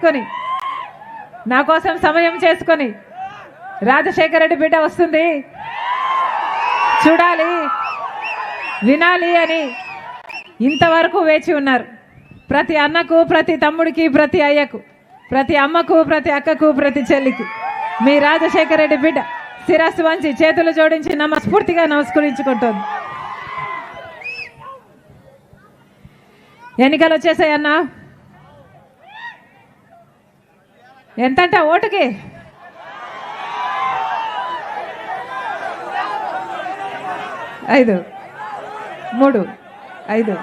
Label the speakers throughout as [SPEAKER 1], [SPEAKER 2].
[SPEAKER 1] చేసుకొని నా కోసం సమయం చేసుకొని రాజశేఖర రెడ్డి బిడ్డ వస్తుంది చూడాలి వినాలి అని ఇంతవరకు వేచి ఉన్నారు. ప్రతి అన్నకు, ప్రతి తమ్ముడికి, ప్రతి అయ్యకు, ప్రతి అమ్మకు, ప్రతి అక్కకు, ప్రతి చెల్లికి మీ రాజశేఖర రెడ్డి బిడ్డ శిరస్సు వంచి చేతులు జోడించి మనస్ఫూర్తిగా నమస్కరించుకుంటుంది. ఎన్నికలు వచ్చేసాయన్నా. ఎంతంట ఓటుకి? 5 3 5.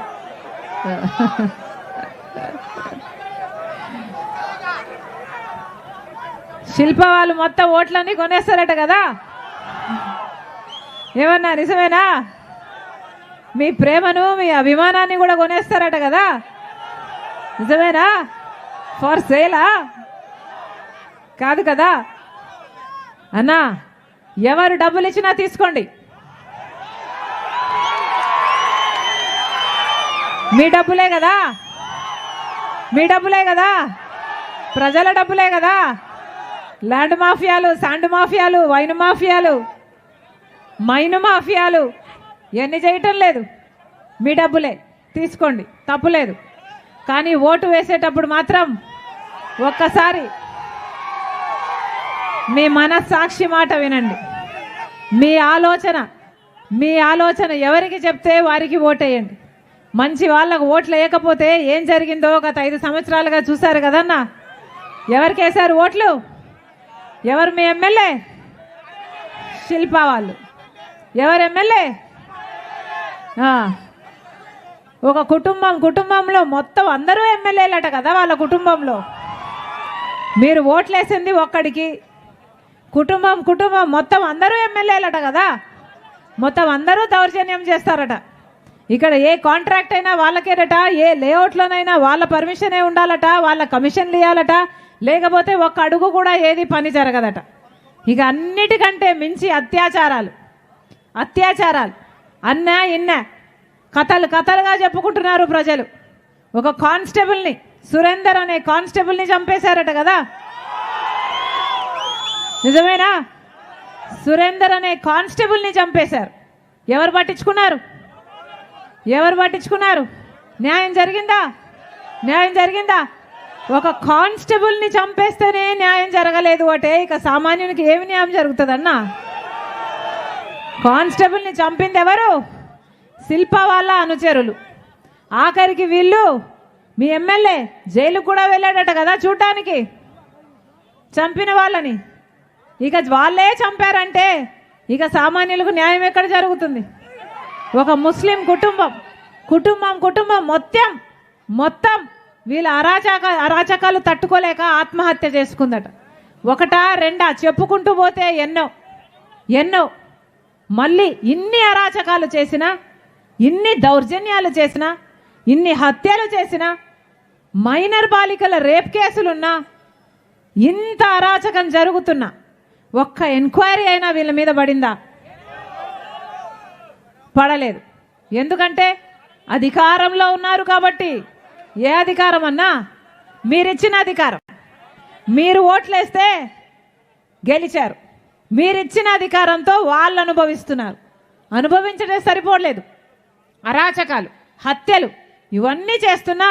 [SPEAKER 1] శిల్ప వాళ్ళు మొత్తం ఓట్లన్నీ కొనేస్తారట కదా, ఏమన్నా నిజమేనా? మీ ప్రేమను, మీ అభిమానాన్ని కూడా కొనేస్తారట కదా, నిజమేనా? ఫర్ సేలా? కాదు కదా అన్నా. ఎవరు డబ్బులు ఇచ్చినా తీసుకోండి, మీ డబ్బులే కదా, మీ డబ్బులే కదా, ప్రజల డబ్బులే కదా. ల్యాండ్ మాఫియాలు, శాండ్ మాఫియాలు, వైన్ మాఫియాలు, మైను మాఫియాలు ఎన్ని చేయటం లేదు, మీ డబ్బులే, తీసుకోండి, తప్పులేదు. కానీ ఓటు వేసేటప్పుడు మాత్రం ఒక్కసారి మీ మనస్సాక్షి మాట వినండి. మీ ఆలోచన ఎవరికి చెప్తే వారికి ఓటేయండి. మంచి వాళ్ళకు ఓట్లు వేయకపోతే ఏం జరిగిందో గత 5 సంవత్సరాలుగా చూశారు కదన్నా. ఎవరికి వేశారు ఓట్లు? ఎవరు మీ ఎమ్మెల్యే? శిల్ప వాళ్ళు. ఎవరు ఎమ్మెల్యే? ఒక కుటుంబంలో మొత్తం అందరూ ఎమ్మెల్యేలట కదా. వాళ్ళ కుటుంబంలో మీరు ఓట్లేసింది ఒక్కడికి. కుటుంబం మొత్తం అందరూ ఎమ్మెల్యేలట కదా. మొత్తం అందరూ దౌర్జన్యం చేస్తారట. ఇక్కడ ఏ కాంట్రాక్ట్ అయినా వాళ్ళకేనట, ఏ లేఅవుట్లోనైనా వాళ్ళ పర్మిషనే ఉండాలట, వాళ్ళ కమిషన్లు ఇవ్వాలట, లేకపోతే ఒక్క అడుగు కూడా ఏది పని జరగదట. ఇక అన్నిటికంటే మించి అత్యాచారాలు అన్నా ఇన్న కథలుగా చెప్పుకుంటున్నారు ప్రజలు. ఒక కానిస్టేబుల్ని, సురేందర్ అనే కానిస్టేబుల్ని చంపేశారట కదా, నిజమేనా? సురేందర్ అనే కానిస్టేబుల్ని చంపేశారు. ఎవరు పట్టించుకున్నారు? న్యాయం జరిగిందా? ఒక కానిస్టేబుల్ని చంపేస్తేనే న్యాయం జరగలేదు అంటే ఇక సామాన్యునికి ఏమి న్యాయం జరుగుతుందన్నా? కానిస్టేబుల్ని చంపింది ఎవరు? శిల్ప వాళ్ళ అనుచరులు. ఆఖరికి వీళ్ళు మీ ఎమ్మెల్యే జైలుకు కూడా వెళ్ళాడట కదా చూడ్డానికి, చంపిన వాళ్ళని. ఇక వాళ్ళే చంపారంటే ఇక సామాన్యులకు న్యాయం ఎక్కడ జరుగుతుంది? ఒక ముస్లిం కుటుంబం మొత్తం వీళ్ళ అరాచకాలు తట్టుకోలేక ఆత్మహత్య చేసుకుందట. ఒకటా రెండా చెప్పుకుంటూ పోతే ఎన్నో. మళ్ళీ ఇన్ని అరాచకాలు చేసినా, ఇన్ని దౌర్జన్యాలు చేసినా, ఇన్ని హత్యలు చేసినా, మైనర్ బాలికల రేప్ కేసులున్నా, ఇంత అరాచకం జరుగుతున్నా ఒక్క ఎంక్వైరీ అయినా వీళ్ళ మీద పడిందా? పడలేదు. ఎందుకంటే అధికారంలో ఉన్నారు కాబట్టి. ఏ అధికారం అన్నా? మీరిచ్చిన అధికారం. మీరు ఓట్లేస్తే గెలిచారు. మీరిచ్చిన అధికారంతో వాళ్ళు అనుభవించడం సరిపోలేదు. అరాచకాలు, హత్యలు ఇవన్నీ చేస్తున్నా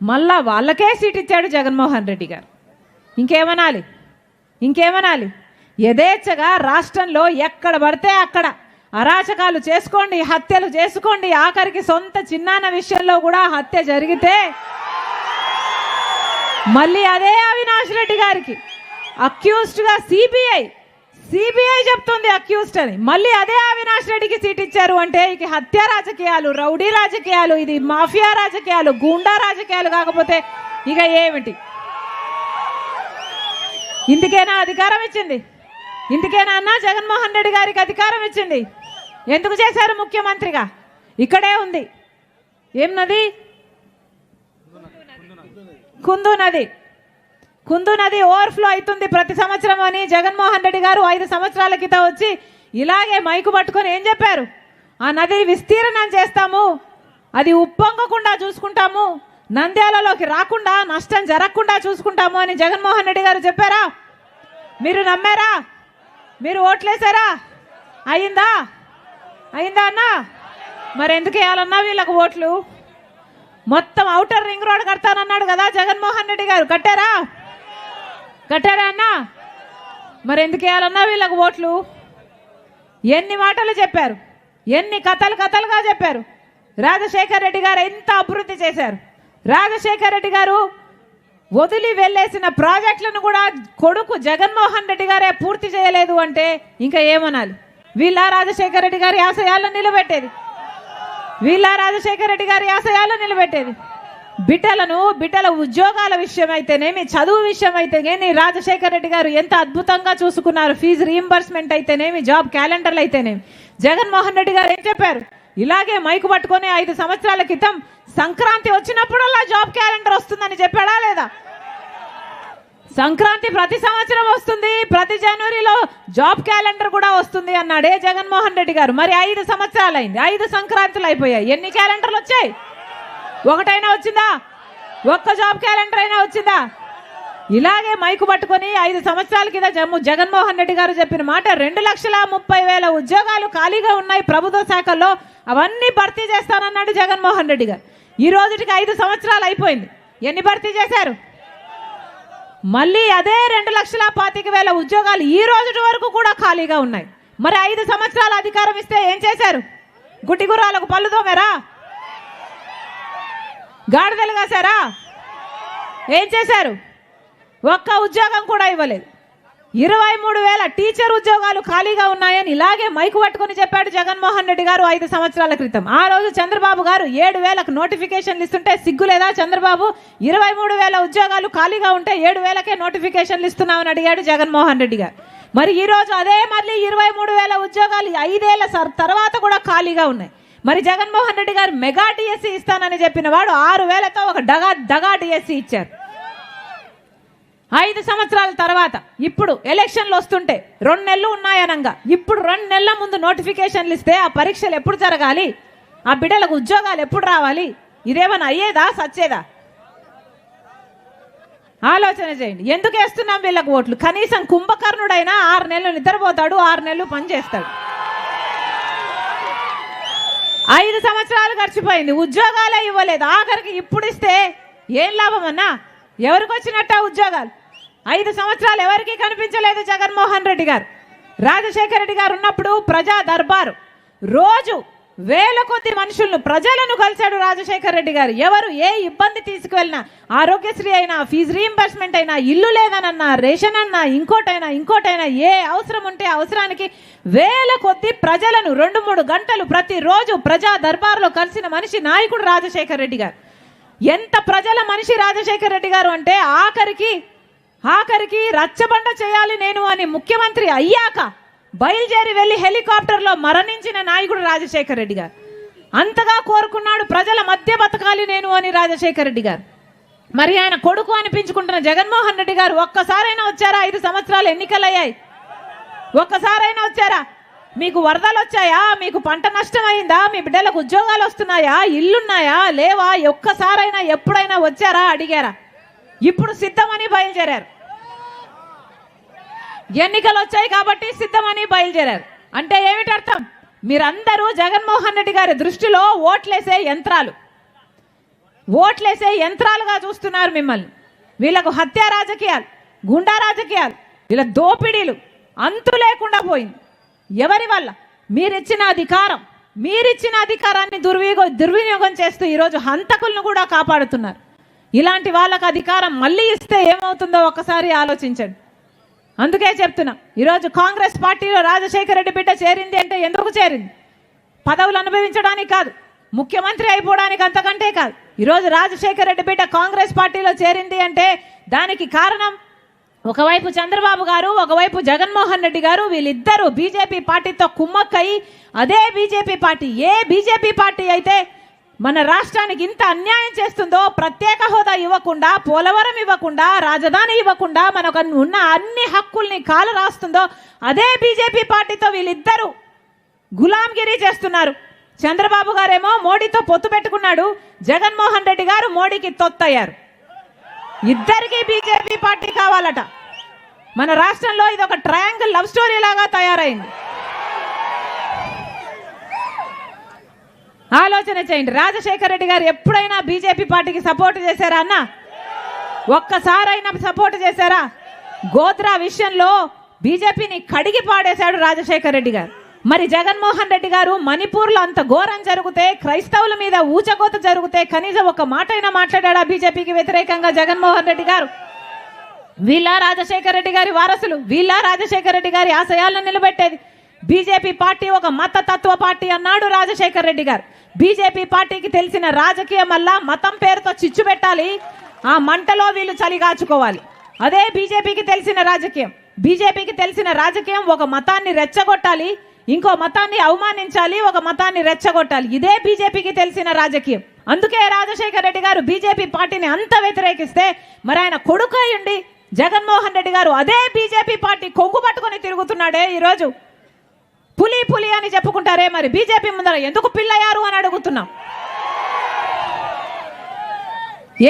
[SPEAKER 1] మళ్ళా వాళ్ళకే సీట్ ఇచ్చాడు జగన్మోహన్ రెడ్డి గారు. ఇంకేమనాలి? యథేచ్ఛగా రాష్ట్రంలో ఎక్కడ పడితే అక్కడ అరాచకాలు చేసుకోండి, హత్యలు చేసుకోండి. ఆఖరికి సొంత చిన్నాన్న విషయంలో కూడా హత్య జరిగితే మళ్ళీ అదే అవినాష్ రెడ్డి గారికి అక్యూజ్డ్గా సిబిఐ చెప్తుంది అక్యూజ్డ్ అని. మళ్ళీ అదే అవినాష్ రెడ్డికి సీట్ ఇచ్చారు అంటే ఇక హత్య రాజకీయాలు, రౌడీ రాజకీయాలు, ఇది మాఫియా రాజకీయాలు, గూండా రాజకీయాలు కాకపోతే ఇక ఏమిటి? ఇందుకేనా అధికారం ఇచ్చింది? ఇందుకేనా అన్నా జగన్మోహన్ రెడ్డి గారికి అధికారం ఇచ్చింది? ఎందుకు చేశారు ముఖ్యమంత్రిగా? ఇక్కడే ఉంది. ఏం నది? కుందు నది ఓవర్ఫ్లో అవుతుంది ప్రతి సంవత్సరం అని జగన్మోహన్ రెడ్డి గారు 5 సంవత్సరాల క్రితం వచ్చి ఇలాగే మైకు పట్టుకొని ఏం చెప్పారు? ఆ నది విస్తీర్ణం చేస్తాము, అది ఉప్పొంగకుండా చూసుకుంటాము, నంద్యాలలోకి రాకుండా నష్టం జరగకుండా చూసుకుంటాము అని జగన్మోహన్ రెడ్డి గారు చెప్పారా? మీరు నమ్మారా? మీరు ఓట్లేసారా? అయిందా అన్న? మరి ఎందుకు వేయాలన్నా వీళ్ళకు ఓట్లు? మొత్తం ఔటర్ రింగ్ రోడ్ కడతానన్నాడు కదా జగన్మోహన్ రెడ్డి గారు, కట్టారా అన్న? మరి ఎందుకు వేయాలన్నా వీళ్ళకు ఓట్లు? ఎన్ని మాటలు చెప్పారు, ఎన్ని కథలుగా చెప్పారు. రాజశేఖర్ రెడ్డి గారు ఎంత అభివృద్ధి చేశారు. రాజశేఖర్ రెడ్డి గారు వదిలి వెళ్ళేసిన ప్రాజెక్టులను కూడా కొడుకు జగన్మోహన్ రెడ్డి గారే పూర్తి చేయలేదు అంటే ఇంకా ఏమనాలి? వీళ్ళ రాజశేఖర్ రెడ్డి గారి ఆశయాలను నిలబెట్టేది, బిడ్డల ఉద్యోగాల విషయం అయితేనేమి, చదువు విషయం అయితేనేమి రాజశేఖర్ రెడ్డి గారు ఎంత అద్భుతంగా చూసుకున్నారు. ఫీజు రీయింబర్స్మెంట్ అయితేనేమి, జాబ్ క్యాలెండర్లు అయితేనేమి. జగన్మోహన్ రెడ్డి గారు ఏం చెప్పారు? ఇలాగే మైకు పట్టుకొని 5 సంవత్సరాల క్రితం సంక్రాంతి వచ్చినప్పుడల్లా జాబ్ క్యాలెండర్ వస్తుందని చెప్పాడా లేదా? సంక్రాంతి ప్రతి సంవత్సరం వస్తుంది, ప్రతి జనవరిలో జాబ్ క్యాలెండర్ కూడా వస్తుంది అన్నాడే జగన్మోహన్ రెడ్డి గారు. మరి 5 సంవత్సరాలు అయింది, 5 సంక్రాంతులు అయిపోయాయి. ఎన్ని క్యాలెండర్లు వచ్చాయి? ఒకటైనా వచ్చిందా? ఒక్క జాబ్ క్యాలెండర్ అయినా వచ్చిందా? ఇలాగే మైకు పట్టుకొని 5 సంవత్సరాల కింద జగన్మోహన్ రెడ్డి గారు చెప్పిన మాట 2,30,000 ఉద్యోగాలు ఖాళీగా ఉన్నాయి ప్రభుత్వ శాఖల్లో, అవన్నీ భర్తీ చేస్తానన్నాడు జగన్మోహన్ రెడ్డి గారు. ఈ రోజుకి 5 సంవత్సరాలు అయిపోయింది. ఎన్ని భర్తీ చేశారు? మళ్ళీ అదే 2,25,000 ఉద్యోగాలు ఈ రోజు వరకు కూడా ఖాళీగా ఉన్నాయి. మరి 5 సంవత్సరాల అధికారం ఇస్తే ఏం చేశారు? గుడ్డి గుర్రాలకు పళ్ళు తోమారా? గాడిదలు కాశారా? ఏం చేశారు? ఒక్క ఉద్యోగం కూడా ఇవ్వలేదు. 23,000 టీచర్ ఉద్యోగాలు ఖాళీగా ఉన్నాయని ఇలాగే మైకు పట్టుకొని చెప్పాడు జగన్మోహన్ రెడ్డి గారు 5 సంవత్సరాల క్రితం. ఆ రోజు చంద్రబాబు గారు 7,000కు నోటిఫికేషన్లు ఇస్తుంటే సిగ్గులేదా చంద్రబాబు? 23,000 ఉద్యోగాలు ఖాళీగా ఉంటే 7,000కే నోటిఫికేషన్లు ఇస్తున్నామని అడిగాడు జగన్మోహన్ రెడ్డి గారు. మరి ఈ రోజు అదే మళ్ళీ 23,000 ఉద్యోగాలు 5 ఏళ్ల తర్వాత కూడా ఖాళీగా ఉన్నాయి. మరి జగన్మోహన్ రెడ్డి గారు మెగా డిఎస్సి ఇస్తానని చెప్పిన వాడు 6,000తో ఒక దగా డిఎస్సి ఇచ్చారు. 5 సంవత్సరాల తర్వాత ఇప్పుడు ఎలక్షన్లు వస్తుంటే 2 నెలలు ఉన్నాయనంగా ఇప్పుడు 2 నెలల ముందు నోటిఫికేషన్లు ఇస్తే ఆ పరీక్షలు ఎప్పుడు జరగాలి? ఆ బిడ్డలకు ఉద్యోగాలు ఎప్పుడు రావాలి? ఇదేమన్నా అయ్యేదా సచ్చేదా? ఆలోచన చేయండి. ఎందుకు వేస్తున్నాం వీళ్ళకు ఓట్లు? కనీసం కుంభకర్ణుడైనా 6 నెలలు నిద్రపోతాడు, 6 నెలలు పనిచేస్తాడు. 5 సంవత్సరాలు గడిచిపోయింది, ఉద్యోగాలే ఇవ్వలేదు. ఆఖరికి ఇప్పుడు ఇస్తే ఏం లాభం అన్నా? ఎవరికి వచ్చినట్ట ఉద్యోగాలు? 5 సంవత్సరాలు ఎవరికి కనిపించలేదు జగన్మోహన్ రెడ్డి గారు. రాజశేఖర రెడ్డి గారు ఉన్నప్పుడు ప్రజా దర్బారు రోజు వేల కొద్ది మనుషులను, ప్రజలను కలిశాడు రాజశేఖర రెడ్డి గారు. ఎవరు ఏ ఇబ్బంది తీసుకువెళ్ళినా, ఆరోగ్యశ్రీ అయినా, ఫీజు రీయింబర్స్మెంట్ అయినా, ఇల్లు లేదనన్నా, రేషన్ అన్నా, ఇంకోటైనా ఏ అవసరం ఉంటే అవసరానికి వేల కొద్ది ప్రజలను 2-3 గంటలు ప్రతిరోజు ప్రజా దర్బార్లో కలిసిన మనిషి నాయకుడు రాజశేఖర రెడ్డి గారు. ఎంత ప్రజల మనిషి రాజశేఖర రెడ్డి గారు అంటే ఆఖరికి రచ్చబండ చేయాలి నేను అని ముఖ్యమంత్రి అయ్యాక బయలుదేరి వెళ్ళి హెలికాప్టర్లో మరణించిన నాయకుడు రాజశేఖర రెడ్డి గారు. అంతగా కోరుకున్నాడు ప్రజల మధ్య బతకాలి నేను అని రాజశేఖర రెడ్డి గారు. మరి ఆయన కొడుకు అనిపించుకుంటున్న జగన్మోహన్ రెడ్డి గారు ఒక్కసారైనా వచ్చారా? 5 సంవత్సరాలు ఎన్నికలయ్యాయి, ఒక్కసారైనా వచ్చారా? మీకు వరదలు వచ్చాయా? మీకు పంట నష్టం అయిందా? మీ బిడ్డలకు ఉద్యోగాలు వస్తున్నాయా? ఇల్లున్నాయా లేవా? ఒక్కసారైనా ఎప్పుడైనా వచ్చారా? అడిగారా? ఇప్పుడు సిద్ధమని బయలుదేరారు. ఎన్నికలు వచ్చాయి కాబట్టి సిద్ధమని బయలుదేరారు. అంటే ఏమిటి అర్థం? మీరందరూ జగన్మోహన్ రెడ్డి గారి దృష్టిలో ఓట్లేసే యంత్రాలుగా చూస్తున్నారు మిమ్మల్ని. వీళ్ళకు హత్య రాజకీయాలు, గుండా రాజకీయాలు, వీళ్ళ దోపిడీలు అంతు లేకుండా పోయింది. ఎవరి వల్ల? మీరిచ్చిన అధికారాన్ని దుర్వినియోగం చేస్తూ ఈరోజు హంతకులను కూడా కాపాడుతున్నారు. ఇలాంటి వాళ్ళకు అధికారం మళ్ళీ ఇస్తే ఏమవుతుందో ఒకసారి ఆలోచించండి. అందుకే చెప్తున్నా, ఈరోజు కాంగ్రెస్ పార్టీలో రాజశేఖర రెడ్డి బిడ్డ చేరింది అంటే ఎందుకు చేరింది? పదవులు అనుభవించడానికి కాదు, ముఖ్యమంత్రి అయిపోవడానికి, అంతకంటే కాదు. ఈరోజు రాజశేఖర రెడ్డి బిడ్డ కాంగ్రెస్ పార్టీలో చేరింది అంటే దానికి కారణం ఒకవైపు చంద్రబాబు గారు, ఒకవైపు జగన్మోహన్ రెడ్డి గారు, వీళ్ళిద్దరూ బీజేపీ పార్టీతో కుమ్మక్కయి అదే బీజేపీ పార్టీ అయితే మన రాష్ట్రానికి ఇంత అన్యాయం చేస్తుందో, ప్రత్యేక హోదా ఇవ్వకుండా, పోలవరం ఇవ్వకుండా, రాజధాని ఇవ్వకుండా, మనకు ఉన్న అన్ని హక్కుల్ని కాలు రాస్తుందో అదే బీజేపీ పార్టీతో వీళ్ళిద్దరూ గులాంగిరి చేస్తున్నారు. చంద్రబాబు గారేమో మోడీతో పొత్తు పెట్టుకున్నాడు, జగన్మోహన్ రెడ్డి గారు మోడీకి తొత్తయ్యారు. ఇద్దరికి బీజేపీ పార్టీ కావాలట. మన రాష్ట్రంలో ఇది ఒక ట్రయాంగిల్ లవ్ స్టోరీ లాగా తయారైంది. ఆలోచన చేయండి. రాజశేఖర రెడ్డి గారు ఎప్పుడైనా బీజేపీ పార్టీకి సపోర్ట్ చేశారా అన్న? ఒక్కసారైనా సపోర్ట్ చేశారా? గోద్రా విషయంలో బీజేపీని కడిగి పాడేశాడు రాజశేఖర రెడ్డి గారు. మరి జగన్మోహన్ రెడ్డి గారు మణిపూర్లో అంత ఘోరం జరిగితే, క్రైస్తవుల మీద ఊచకోత జరిగితే కనీసం ఒక మాట అయినా మాట్లాడా బీజేపీకి వ్యతిరేకంగా జగన్మోహన్ రెడ్డి గారు? వీళ్ళ రాజశేఖర రెడ్డి గారి వారసులు, వీళ్ళ రాజశేఖర రెడ్డి గారి ఆశయాలను నిలబెట్టేది. బీజేపీ పార్టీ ఒక మతతత్వ పార్టీ అన్నాడు రాజశేఖర రెడ్డి గారు. బీజేపీ పార్టీకి తెలిసిన రాజకీయం వల్ల మతం పేరుతో చిచ్చు పెట్టాలి, ఆ మంటలో వీళ్ళు చలిగాచుకోవాలి. అదే బీజేపీకి తెలిసిన రాజకీయం. బీజేపీకి తెలిసిన రాజకీయం ఒక మతాన్ని రెచ్చగొట్టాలి, ఇంకో మతాన్ని అవమానించాలి, ఒక మతాన్ని రెచ్చగొట్టాలి. ఇదే బీజేపీకి తెలిసిన రాజకీయం. అందుకే రాజశేఖర రెడ్డి గారు బీజేపీ పార్టీని అంత వ్యతిరేకిస్తే, మరి ఆయన కొడుకు అయ్యుండి జగన్మోహన్ రెడ్డి గారు అదే బీజేపీ పార్టీ కొంగు పట్టుకొని తిరుగుతున్నాడే. ఈరోజు పులి పులి అని చెప్పుకుంటారే, మరి బీజేపీ ముందర ఎందుకు పిల్లయ్యారు అని అడుగుతున్నాం.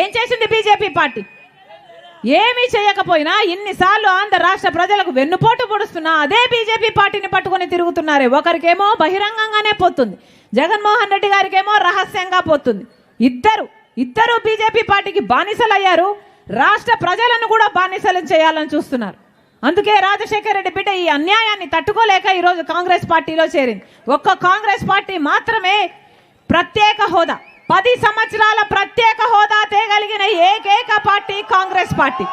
[SPEAKER 1] ఏం చేసింది బీజేపీ పార్టీ? ఏమీ చేయకపోయినా ఇన్నిసార్లు ఆంధ్ర రాష్ట్ర ప్రజలకు వెన్నుపోటు పొడుస్తున్నా అదే బీజేపీ పార్టీని పట్టుకొని తిరుగుతున్నారే. ఒకరికేమో బహిరంగంగానే పోతుంది, జగన్మోహన్ రెడ్డి గారికేమో రహస్యంగా పోతుంది. ఇద్దరు బీజేపీ పార్టీకి బానిసలయ్యారు. రాష్ట్ర ప్రజలను కూడా బానిసలు చేయాలని చూస్తున్నారు. అందుకే రాజశేఖర రెడ్డి బిడ్డ ఈ అన్యాయాన్ని తట్టుకోలేక ఈరోజు కాంగ్రెస్ పార్టీలో చేరింది. ఒక్క కాంగ్రెస్ పార్టీ మాత్రమే ప్రత్యేక హోదా, 10 సంవత్సరాల ప్రత్యేక హోదా తేగలిగిన ఏకైక పార్టీ కాంగ్రెస్ పార్టీ.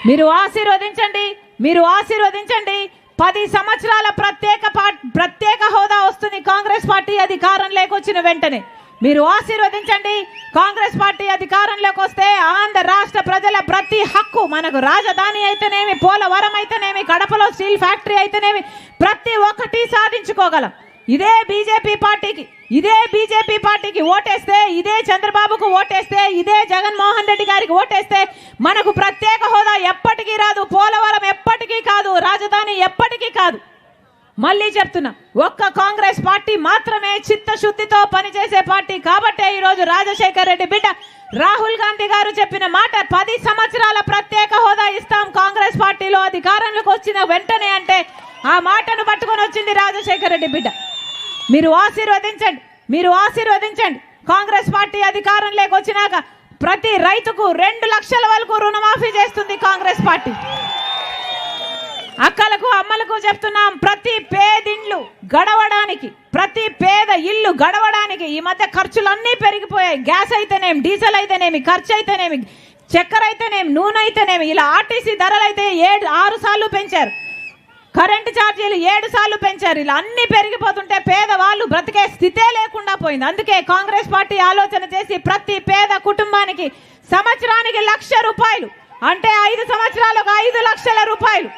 [SPEAKER 1] మీరు ఆశీర్వదించండి, మీరు ఆశీర్వదించండి. 10 సంవత్సరాల ప్రత్యేక హోదా వస్తుంది కాంగ్రెస్ పార్టీ అధికారంలోకి వచ్చిన వెంటనే. మీరు ఆశీర్వదించండి. కాంగ్రెస్ పార్టీ అధికారంలోకి వస్తే ఆంధ్ర రాష్ట్ర ప్రజల ప్రతి హక్కు, మనకు రాజధాని అయితేనేమి, పోలవరం అయితేనేమి, కడపలో స్టీల్ ఫ్యాక్టరీ అయితేనేమి, ప్రతి ఒక్కటి సాధించుకోగలం. ఇదే బీజేపీ పార్టీకి ఓటేస్తే, ఇదే చంద్రబాబుకు ఓటేస్తే, ఇదే జగన్మోహన్ రెడ్డి గారికి ఓటేస్తే మనకు ప్రత్యేక హోదా ఎప్పటికీ రాదు, పోలవరం ఎప్పటికీ కాదు, రాజధాని ఎప్పటికీ కాదు. మళ్ళీ చెప్తున్నా, ఒక్క కాంగ్రెస్ పార్టీ మాత్రమే చిత్తశుద్ధితో పనిచేసే పార్టీ. కాబట్టే ఈరోజు రాజశేఖర రెడ్డి బిడ్డ రాహుల్ గాంధీ గారు చెప్పిన మాట 10 సంవత్సరాల ప్రత్యేక హోదా ఇస్తాం కాంగ్రెస్ పార్టీలో అధికారంలోకి వచ్చిన వెంటనే అంటే ఆ మాటను పట్టుకొని వచ్చింది రాజశేఖర రెడ్డి బిడ్డ. మీరు ఆశీర్వదించండి, మీరు ఆశీర్వదించండి. కాంగ్రెస్ పార్టీ అధికారంలోకి వచ్చినాక ప్రతి రైతుకు 2 లక్షల వరకు రుణమాఫీ చేస్తుంది కాంగ్రెస్ పార్టీ. అక్కలకు అమ్మలకు చెప్తున్నాం, ప్రతి పేదిండ్లు గడవడానికి, ప్రతి పేద ఇల్లు గడవడానికి ఈ మధ్య ఖర్చులన్నీ పెరిగిపోయాయి. గ్యాస్ అయితేనేమి, డీజిల్ అయితేనేమి, ఖర్చు అయితేనేమి, చక్కెర అయితేనేమి, నూనె అయితేనేమి, ఇలా ఆర్టీసీ ధరలు అయితే 6 సార్లు పెంచారు, కరెంటు ఛార్జీలు 7 సార్లు పెంచారు. ఇలా అన్ని పెరిగిపోతుంటే పేదవాళ్ళు బ్రతికే స్థితే లేకుండా పోయింది. అందుకే కాంగ్రెస్ పార్టీ ఆలోచన చేసి ప్రతి పేద కుటుంబానికి సంవత్సరానికి 1,00,000 రూపాయలు, అంటే 5 సంవత్సరాలకు 5 లక్షల రూపాయలు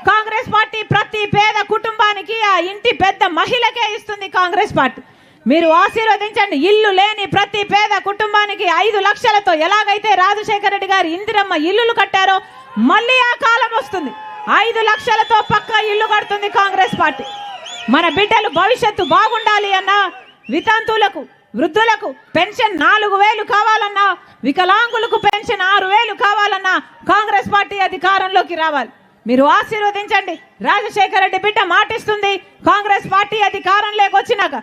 [SPEAKER 1] కాంగ్రెస్ పార్టీ ప్రతి పేద కుటుంబానికి, ఆ ఇంటి పెద్ద మహిళకే ఇస్తుంది కాంగ్రెస్ పార్టీ. మీరు ఆశీర్వదించండి. ఇల్లు లేని ప్రతి పేద కుటుంబానికి 5 లక్షలతో ఎలాగైతే రాజశేఖర రెడ్డి గారు ఇందిరమ్మ ఇల్లులు కట్టారో మళ్ళీ ఆ కాలం వస్తుంది. 5 లక్షలతో పక్కా ఇల్లు కడుతుంది కాంగ్రెస్ పార్టీ. మన బిడ్డలు భవిష్యత్తు బాగుండాలి అన్నా, వితంతువులకు, వృద్ధులకు పెన్షన్ 4,000 కావాలన్నా, వికలాంగులకు పెన్షన్ 6,000 కావాలన్నా కాంగ్రెస్ పార్టీ అధికారంలోకి రావాలి. మీరు ఆశీర్వదించండి. రాజశేఖర రెడ్డి బిడ్డ మాటిస్తుంది, కాంగ్రెస్ పార్టీ అధికారంలోకి వచ్చినాక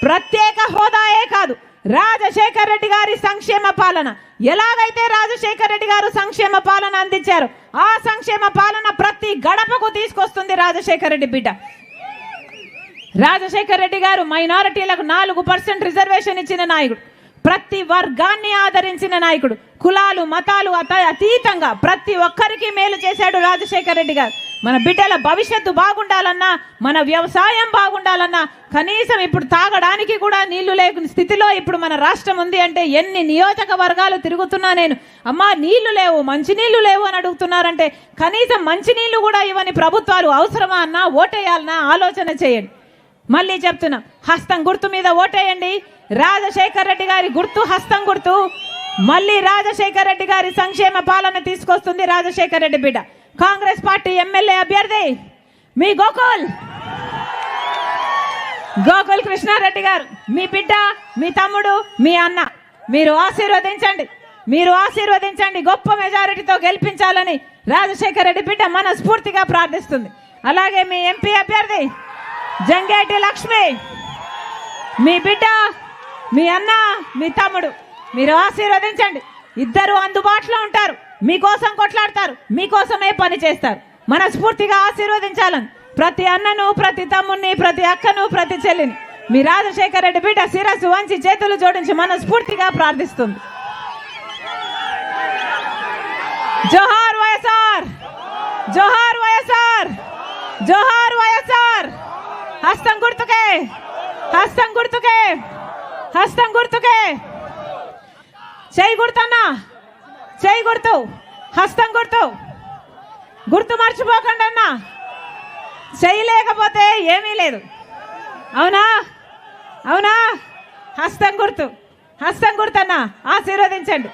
[SPEAKER 1] ప్రత్యేక హోదాయే కాదు, రాజశేఖర రెడ్డి గారి సంక్షేమ పాలన, ఎలాగైతే రాజశేఖర రెడ్డి గారు సంక్షేమ పాలన అందించారు ఆ సంక్షేమ పాలన ప్రతి గడపకు తీసుకొస్తుంది రాజశేఖర రెడ్డి బిడ్డ. రాజశేఖర రెడ్డి గారు మైనారిటీలకు 4% రిజర్వేషన్ ఇచ్చిన నాయకుడు, ప్రతి వర్గాన్ని ఆదరించిన నాయకుడు, కులాలు మతాలు అతీతంగా ప్రతి ఒక్కరికి మేలు చేశాడు రాజశేఖర రెడ్డి గారు. మన బిడ్డల భవిష్యత్తు బాగుండాలన్నా, మన వ్యవసాయం బాగుండాలన్నా, కనీసం ఇప్పుడు తాగడానికి కూడా నీళ్లు లేని స్థితిలో ఇప్పుడు మన రాష్ట్రం ఉంది అంటే ఎన్ని నియోజకవర్గాలు తిరుగుతున్నా నేను, అమ్మా నీళ్లు లేవు, మంచినీళ్లు లేవు అని అడుగుతున్నారంటే కనీసం మంచినీళ్లు కూడా ఇవ్వని ప్రభుత్వాలు అవసరమా అన్నా, ఓటేయాలన్నా ఆలోచన చేయండి. మళ్ళీ చెప్తున్నా, హస్తం గుర్తు మీద ఓటేయండి. రాజశేఖర రెడ్డి గారి గుర్తు హస్తం గుర్తు. మళ్ళీ రాజశేఖర రెడ్డి గారి సంక్షేమ పాలన తీసుకొస్తుంది రాజశేఖర రెడ్డి బిడ్డ. కాంగ్రెస్ పార్టీ ఎమ్మెల్యే అభ్యర్థి మీ గోకుల్ గోకుల్ కృష్ణారెడ్డి గారు మీ బిడ్డ, మీ తమ్ముడు, మీ అన్న. మీరు ఆశీర్వదించండి. గొప్ప మెజారిటీతో గెలిపించాలని రాజశేఖర రెడ్డి బిడ్డ మనస్ఫూర్తిగా ప్రార్థిస్తుంది. అలాగే మీ ఎంపీ అభ్యర్థి జంగేటి లక్ష్మి, మీ బిడ్డ, మీ అన్న, మీ తమ్ముడు. మీరు ఆశీర్వదించండి. ఇద్దరు అందుబాటులో ఉంటారు, మీకోసం కొట్లాడతారు, మీకోసమే పని చేస్తారు. మనస్ఫూర్తిగా ఆశీర్వదించాలని ప్రతి అన్నను, ప్రతి తమ్ముడిని, ప్రతి అక్కను, ప్రతి చెల్లిని మీ రాజశేఖర రెడ్డి బిడ్డ శిరస్సు వంచి చేతులు జోడించి మనస్ఫూర్తిగా ప్రార్థిస్తుంది. జోహార్ వైఎస్ఆర్, జోహార్ వైఎస్ఆర్, జోహార్ వైఎస్ఆర్. హస్తం గుర్తుకే, హస్తం గుర్తుకే, హస్తం గుర్తుకే. చేయి గుర్తన్నా, చేయి గుర్తు, హస్తం గుర్తు. గుర్తు మర్చిపోకండి అన్న. చేయి లేకపోతే ఏమీ లేదు. అవునా? అవునా? హస్తం గుర్తు, హస్తం గుర్తు అన్న. ఆశీర్వదించండి.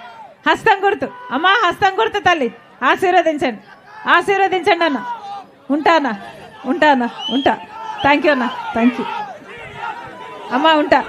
[SPEAKER 1] హస్తం గుర్తు అమ్మా, హస్తం గుర్తు తల్లి. ఆశీర్వదించండి, ఆశీర్వదించండి అన్న. ఉంటా. థ్యాంక్ యూ అన్న, థ్యాంక్ యూ అమ్మా, ఉంటా.